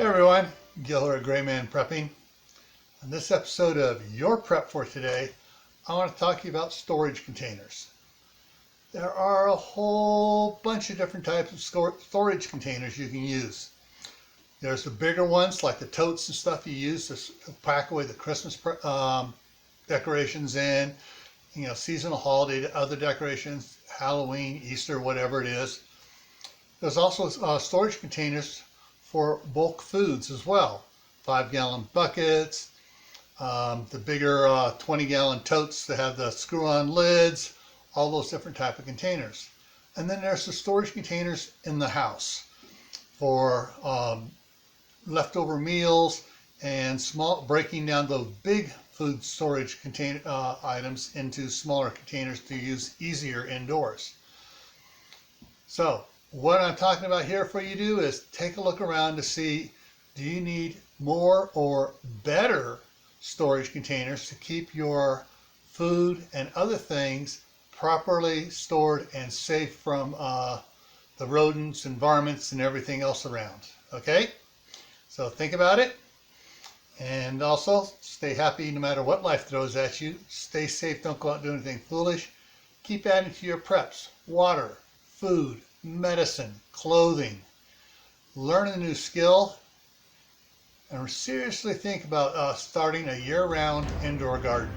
Hey everyone, Gil here at Grayman Prepping. On this episode of Your Prep for Today, I want to talk to you about storage containers. There are a whole bunch of different types of storage containers you can use. There's the bigger ones like the totes and stuff you use to pack away the Christmas decorations in, seasonal holiday, other decorations, Halloween, Easter, whatever it is. There's also storage containers for bulk foods as well. 5-gallon buckets, the bigger 20-gallon totes that have the screw-on lids, all those different type of containers. And then there's the storage containers in the house for leftover meals and breaking down those big food storage container items into smaller containers to use easier indoors. So what I'm talking about here for you to do is take a look around to see, do you need more or better storage containers to keep your food and other things properly stored and safe from the rodents, environments, and everything else around. Okay? So think about it. And also, stay happy no matter what life throws at you. Stay safe. Don't go out and do anything foolish. Keep adding to your preps. Water, food, medicine, clothing. Learn a new skill. And seriously think about starting a year-round indoor garden.